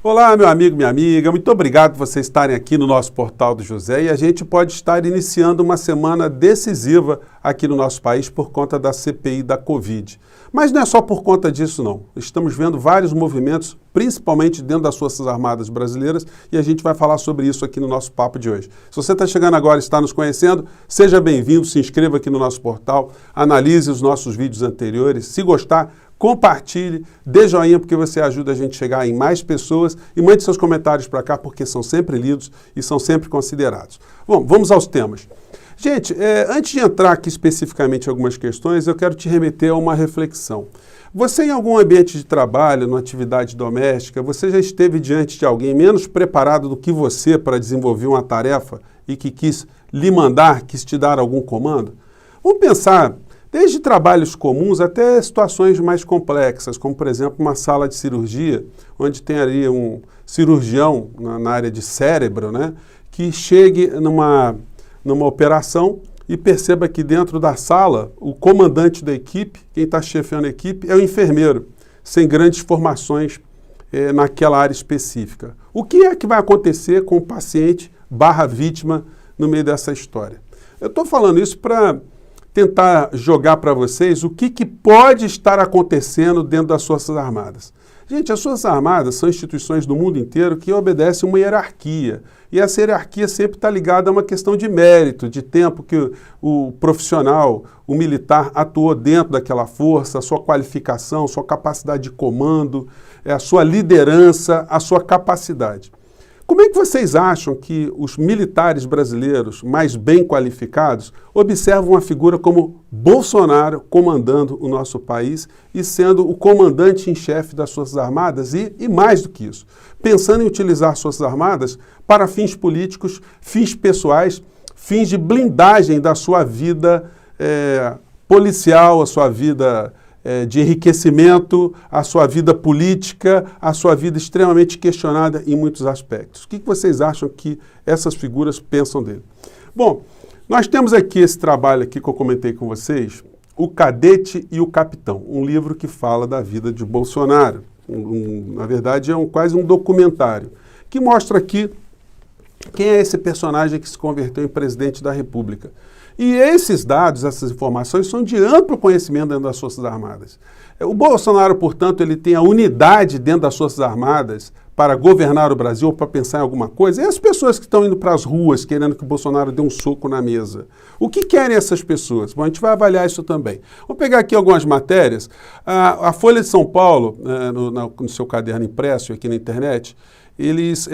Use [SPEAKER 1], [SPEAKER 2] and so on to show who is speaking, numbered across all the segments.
[SPEAKER 1] Olá, meu amigo, minha amiga, muito obrigado por vocês estarem aqui no nosso Portal do José e a gente pode estar iniciando uma semana decisiva aqui no nosso país por conta da CPI da Covid. Mas não é só por conta disso, não. Estamos vendo vários movimentos, principalmente dentro das Forças Armadas brasileiras, e a gente vai falar sobre isso aqui no nosso papo de hoje. Se você está chegando agora e está nos conhecendo, seja bem-vindo, se inscreva aqui no nosso portal, analise os nossos vídeos anteriores, se gostar, compartilhe, dê joinha porque você ajuda a gente a chegar em mais pessoas e mande seus comentários para cá porque são sempre lidos e são sempre considerados. Bom, vamos aos temas. Gente, antes de entrar aqui especificamente em algumas questões, eu quero te remeter a uma reflexão. Você em algum ambiente de trabalho, numa atividade doméstica, você já esteve diante de alguém menos preparado do que você para desenvolver uma tarefa e que quis lhe mandar, quis te dar algum comando? Vamos pensar desde trabalhos comuns até situações mais complexas, como, por exemplo, uma sala de cirurgia, onde tem ali um cirurgião na área de cérebro, né, que chegue numa operação e perceba que dentro da sala, o comandante da equipe, quem está chefiando a equipe, é o enfermeiro, sem grandes formações naquela área específica. O que é que vai acontecer com o paciente / vítima no meio dessa história? Eu estou falando isso para tentar jogar para vocês o que pode estar acontecendo dentro das Forças Armadas. Gente, as Forças Armadas são instituições do mundo inteiro que obedecem uma hierarquia. E essa hierarquia sempre está ligada a uma questão de mérito, de tempo que o profissional, o militar, atuou dentro daquela força, a sua qualificação, a sua capacidade de comando, a sua liderança, a sua capacidade. Como é que vocês acham que os militares brasileiros mais bem qualificados observam uma figura como Bolsonaro comandando o nosso país e sendo o comandante em chefe das Forças Armadas e mais do que isso, pensando em utilizar as Forças Armadas para fins políticos, fins pessoais, fins de blindagem da sua vida policial, a sua vida de enriquecimento, a sua vida política, a sua vida extremamente questionada em muitos aspectos. O que vocês acham que essas figuras pensam dele? Bom, nós temos aqui esse trabalho aqui que eu comentei com vocês, O Cadete e o Capitão, um livro que fala da vida de Bolsonaro. Na verdade, é quase um documentário, que mostra aqui quem é esse personagem que se converteu em presidente da República. E esses dados, essas informações, são de amplo conhecimento dentro das Forças Armadas. O Bolsonaro, portanto, ele tem a unidade dentro das Forças Armadas para governar o Brasil ou para pensar em alguma coisa. E as pessoas que estão indo para as ruas querendo que o Bolsonaro dê um soco na mesa. O que querem essas pessoas? Bom, a gente vai avaliar isso também. Vamos pegar aqui algumas matérias. A Folha de São Paulo, no seu caderno impresso aqui na internet, eles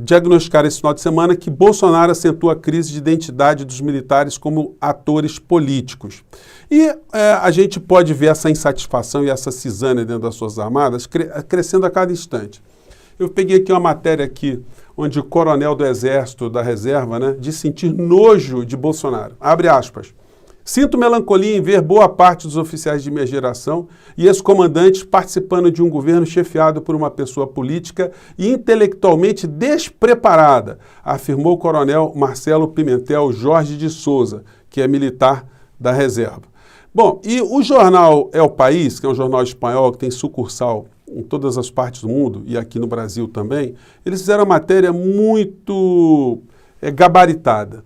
[SPEAKER 1] diagnosticaram esse final de semana que Bolsonaro acentua a crise de identidade dos militares como atores políticos. E a gente pode ver essa insatisfação e essa cisânia dentro das Forças Armadas crescendo a cada instante. Eu peguei aqui uma matéria aqui, onde o coronel do Exército, da Reserva, né, diz sentir nojo de Bolsonaro. Abre aspas. Sinto melancolia em ver boa parte dos oficiais de minha geração e ex-comandantes participando de um governo chefiado por uma pessoa política e intelectualmente despreparada, afirmou o coronel Marcelo Pimentel Jorge de Souza, que é militar da reserva. Bom, e o jornal El País, que é um jornal espanhol que tem sucursal em todas as partes do mundo e aqui no Brasil também, eles fizeram uma matéria muito gabaritada,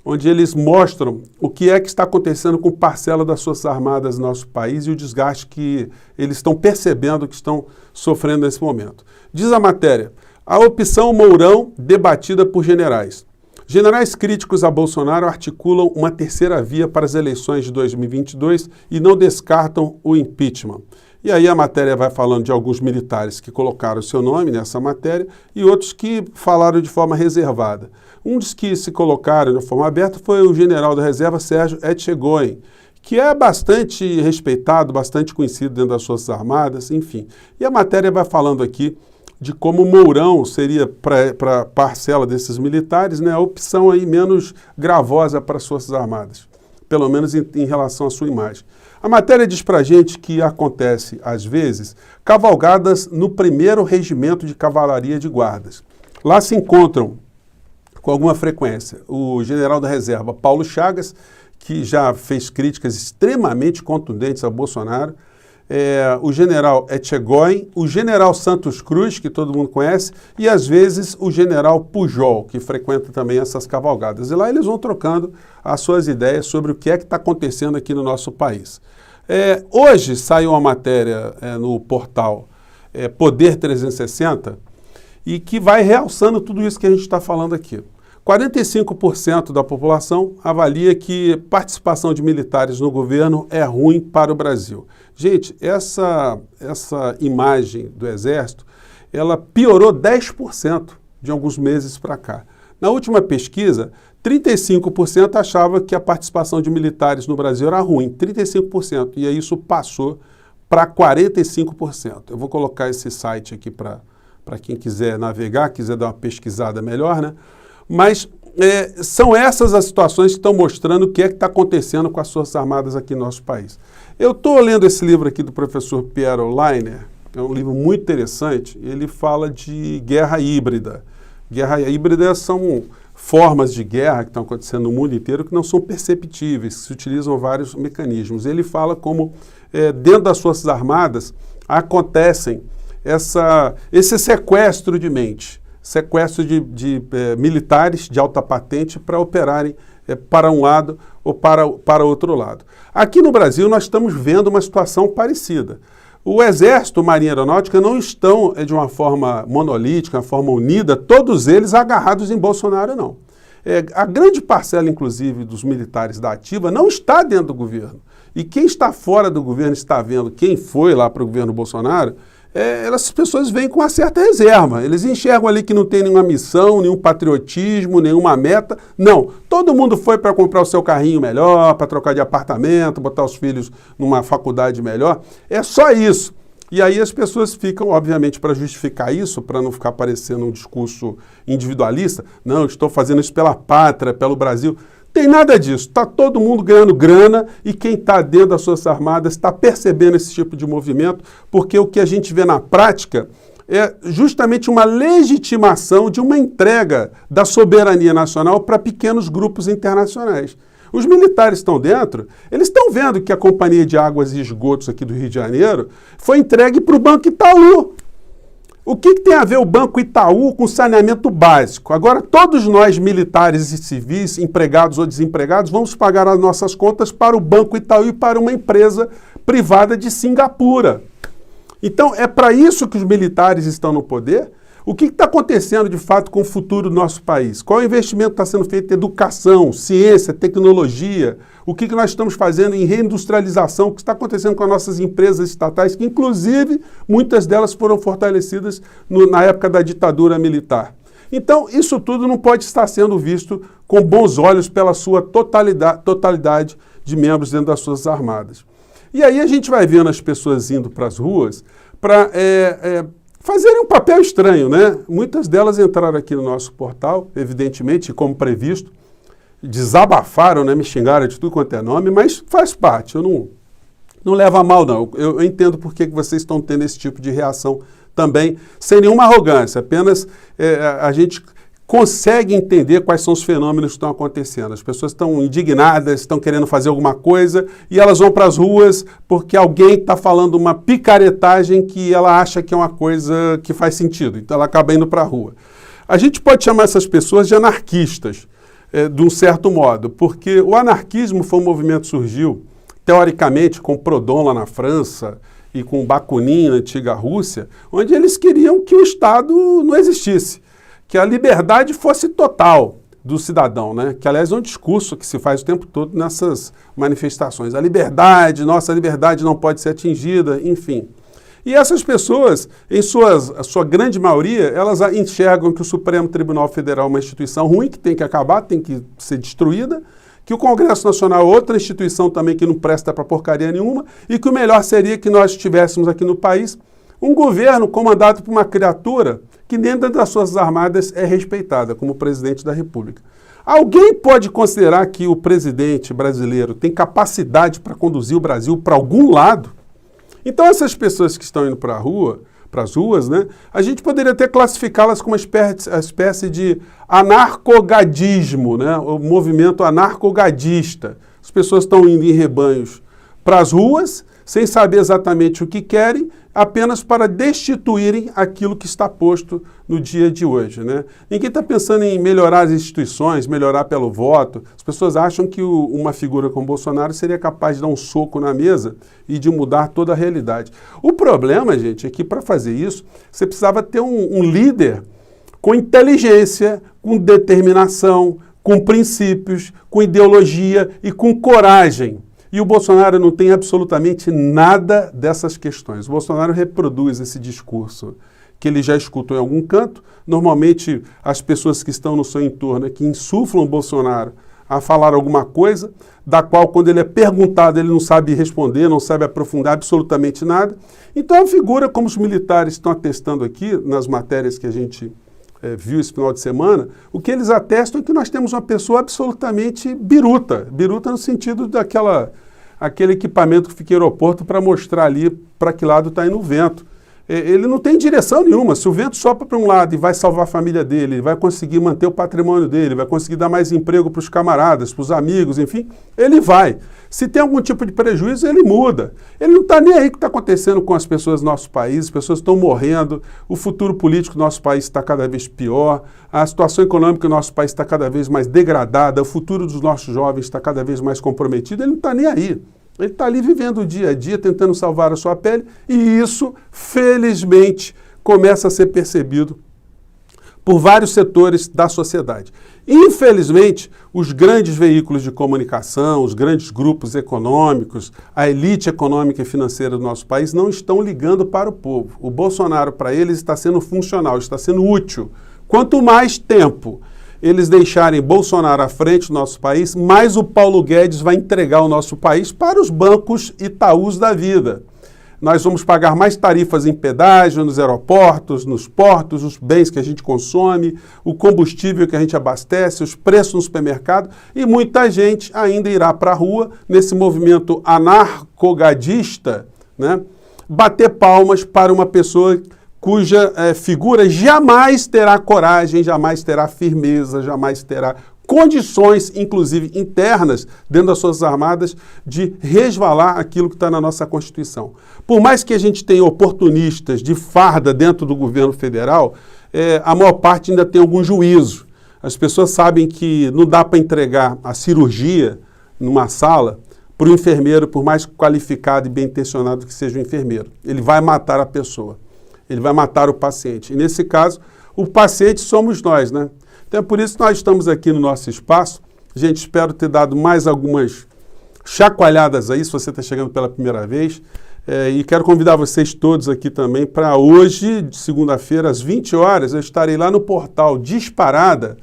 [SPEAKER 1] onde eles mostram o que é que está acontecendo com parcela das Forças Armadas no nosso país e o desgaste que eles estão percebendo que estão sofrendo nesse momento. Diz a matéria, a opção Mourão debatida por generais. Generais críticos a Bolsonaro articulam uma terceira via para as eleições de 2022 e não descartam o impeachment. E aí a matéria vai falando de alguns militares que colocaram seu nome nessa matéria e outros que falaram de forma reservada. Um dos que se colocaram de forma aberta foi o general da reserva Sérgio Etchegoyen, que é bastante respeitado, bastante conhecido dentro das Forças Armadas, enfim. E a matéria vai falando aqui de como Mourão seria para a parcela desses militares, né, a opção aí menos gravosa para as Forças Armadas, pelo menos em relação à sua imagem. A matéria diz para a gente que acontece, às vezes, cavalgadas no 1º Regimento de Cavalaria de Guardas. Lá se encontram, com alguma frequência, o general da reserva Paulo Chagas, que já fez críticas extremamente contundentes a Bolsonaro, o general Etchegóin, o general Santos Cruz, que todo mundo conhece, e às vezes o general Pujol, que frequenta também essas cavalgadas. E lá eles vão trocando as suas ideias sobre o que é que está acontecendo aqui no nosso país. Hoje saiu uma matéria no portal Poder 360 e que vai realçando tudo isso que a gente está falando aqui. 45% da população avalia que participação de militares no governo é ruim para o Brasil. Gente, essa imagem do Exército, ela piorou 10% de alguns meses para cá. Na última pesquisa, 35% achava que a participação de militares no Brasil era ruim, 35%, e aí isso passou para 45%. Eu vou colocar esse site aqui para quem quiser navegar, quiser dar uma pesquisada melhor, né? Mas são essas as situações que estão mostrando o que é que está acontecendo com as Forças Armadas aqui no nosso país. Eu estou lendo esse livro aqui do professor Piero Leiner, é um livro muito interessante, ele fala de guerra híbrida. Guerra híbrida são formas de guerra que estão acontecendo no mundo inteiro que não são perceptíveis, se utilizam vários mecanismos. Ele fala como dentro das Forças Armadas acontecem esse sequestro de mente, sequestro de militares de alta patente para operarem para um lado ou para outro lado. Aqui no Brasil nós estamos vendo uma situação parecida. O Exército, Marinha Aeronáutica não estão de uma forma monolítica, uma forma unida, todos eles agarrados em Bolsonaro, não. A grande parcela, inclusive, dos militares da ativa não está dentro do governo. E quem está fora do governo está vendo quem foi lá para o governo Bolsonaro, essas pessoas vêm com uma certa reserva. Eles enxergam ali que não tem nenhuma missão, nenhum patriotismo, nenhuma meta. Não, todo mundo foi para comprar o seu carrinho melhor, para trocar de apartamento, botar os filhos numa faculdade melhor. É só isso. E aí as pessoas ficam, obviamente, para justificar isso, para não ficar parecendo um discurso individualista. Não, estou fazendo isso pela pátria, pelo Brasil. Tem nada disso, está todo mundo ganhando grana e quem está dentro das Forças Armadas está percebendo esse tipo de movimento, porque o que a gente vê na prática é justamente uma legitimação de uma entrega da soberania nacional para pequenos grupos internacionais. Os militares estão dentro, eles estão vendo que a Companhia de Águas e Esgotos aqui do Rio de Janeiro foi entregue para o Banco Itaú. O que tem a ver o Banco Itaú com saneamento básico? Agora, todos nós, militares e civis, empregados ou desempregados, vamos pagar as nossas contas para o Banco Itaú e para uma empresa privada de Singapura. Então, é para isso que os militares estão no poder? O que está acontecendo, de fato, com o futuro do nosso país? Qual é o investimento que está sendo feito em educação, ciência, tecnologia? O que nós estamos fazendo em reindustrialização? O que está acontecendo com as nossas empresas estatais, que, inclusive, muitas delas foram fortalecidas na época da ditadura militar? Então, isso tudo não pode estar sendo visto com bons olhos pela sua totalidade de membros dentro das Forças Armadas. E aí a gente vai vendo as pessoas indo para as ruas para fazerem um papel estranho, né? Muitas delas entraram aqui no nosso portal, evidentemente, como previsto, desabafaram, né? Me xingaram de tudo quanto é nome, mas faz parte, eu não levo a mal, não. Eu entendo por que vocês estão tendo esse tipo de reação também, sem nenhuma arrogância, apenas a gente consegue entender quais são os fenômenos que estão acontecendo. As pessoas estão indignadas, estão querendo fazer alguma coisa e elas vão para as ruas porque alguém está falando uma picaretagem que ela acha que é uma coisa que faz sentido. Então ela acaba indo para a rua. A gente pode chamar essas pessoas de anarquistas, de um certo modo, porque o anarquismo foi um movimento que surgiu, teoricamente, com Proudhon lá na França e com Bakunin na antiga Rússia, onde eles queriam que o Estado não existisse, que a liberdade fosse total do cidadão, né? Que, aliás, é um discurso que se faz o tempo todo nessas manifestações. A liberdade, nossa liberdade não pode ser atingida, enfim. E essas pessoas, em sua grande maioria, elas enxergam que o Supremo Tribunal Federal é uma instituição ruim, que tem que acabar, tem que ser destruída, que o Congresso Nacional é outra instituição também que não presta para porcaria nenhuma, e que o melhor seria que nós tivéssemos aqui no país um governo comandado por uma criatura que dentro das Forças Armadas é respeitada como presidente da República. Alguém pode considerar que o presidente brasileiro tem capacidade para conduzir o Brasil para algum lado? Então essas pessoas que estão indo para as ruas, né, a gente poderia até classificá-las como uma espécie de anarcogadismo, né, o movimento anarcogadista. As pessoas estão indo em rebanhos para as ruas, sem saber exatamente o que querem, apenas para destituírem aquilo que está posto no dia de hoje, né? Ninguém está pensando em melhorar as instituições, melhorar pelo voto. As pessoas acham que uma figura como Bolsonaro seria capaz de dar um soco na mesa e de mudar toda a realidade. O problema, gente, é que para fazer isso, você precisava ter um líder com inteligência, com determinação, com princípios, com ideologia e com coragem. E o Bolsonaro não tem absolutamente nada dessas questões. O Bolsonaro reproduz esse discurso que ele já escutou em algum canto. Normalmente, as pessoas que estão no seu entorno que insuflam o Bolsonaro a falar alguma coisa, da qual, quando ele é perguntado, ele não sabe responder, não sabe aprofundar absolutamente nada. Então, a figura, como os militares estão atestando aqui, nas matérias que a gente viu esse final de semana, o que eles atestam é que nós temos uma pessoa absolutamente biruta. Biruta no sentido aquele equipamento que fica em aeroporto para mostrar ali para que lado está indo o vento. Ele não tem direção nenhuma. Se o vento sopra para um lado e vai salvar a família dele, ele vai conseguir manter o patrimônio dele, vai conseguir dar mais emprego para os camaradas, para os amigos, enfim, ele vai. Se tem algum tipo de prejuízo, ele muda. Ele não está nem aí o que está acontecendo com as pessoas do nosso país, as pessoas estão morrendo, o futuro político do nosso país está cada vez pior, a situação econômica do nosso país está cada vez mais degradada, o futuro dos nossos jovens está cada vez mais comprometido, ele não está nem aí. Ele está ali vivendo o dia a dia, tentando salvar a sua pele, e isso, felizmente, começa a ser percebido por vários setores da sociedade. Infelizmente, os grandes veículos de comunicação, os grandes grupos econômicos, a elite econômica e financeira do nosso país não estão ligando para o povo. O Bolsonaro, para eles, está sendo funcional, está sendo útil. Quanto mais tempo eles deixarem Bolsonaro à frente do nosso país, mais o Paulo Guedes vai entregar o nosso país para os bancos Itaús da vida. Nós vamos pagar mais tarifas em pedágio, nos aeroportos, nos portos, os bens que a gente consome, o combustível que a gente abastece, os preços no supermercado, e muita gente ainda irá para a rua, nesse movimento anarcogadista, né, bater palmas para uma pessoa cuja figura jamais terá coragem, jamais terá firmeza, jamais terá condições, inclusive internas, dentro das Forças Armadas, de resvalar aquilo que está na nossa Constituição. Por mais que a gente tenha oportunistas de farda dentro do governo federal, a maior parte ainda tem algum juízo. As pessoas sabem que não dá para entregar a cirurgia numa sala para o enfermeiro, por mais qualificado e bem intencionado que seja o enfermeiro. Ele vai matar a pessoa. Ele vai matar o paciente. E nesse caso, o paciente somos nós, né? Então é por isso que nós estamos aqui no nosso espaço. Gente, espero ter dado mais algumas chacoalhadas aí, se você está chegando pela primeira vez. E quero convidar vocês todos aqui também para hoje, de segunda-feira, às 20 horas, eu estarei lá no portal Disparada,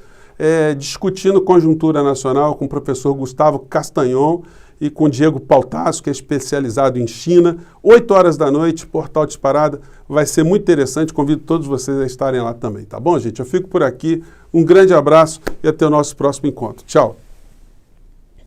[SPEAKER 1] discutindo conjuntura nacional com o professor Gustavo Castanhon e com o Diego Pautasso, que é especializado em China. 8 horas da noite, portal Disparada, vai ser muito interessante, convido todos vocês a estarem lá também, tá bom, gente? Eu fico por aqui, um grande abraço e até o nosso próximo encontro. Tchau!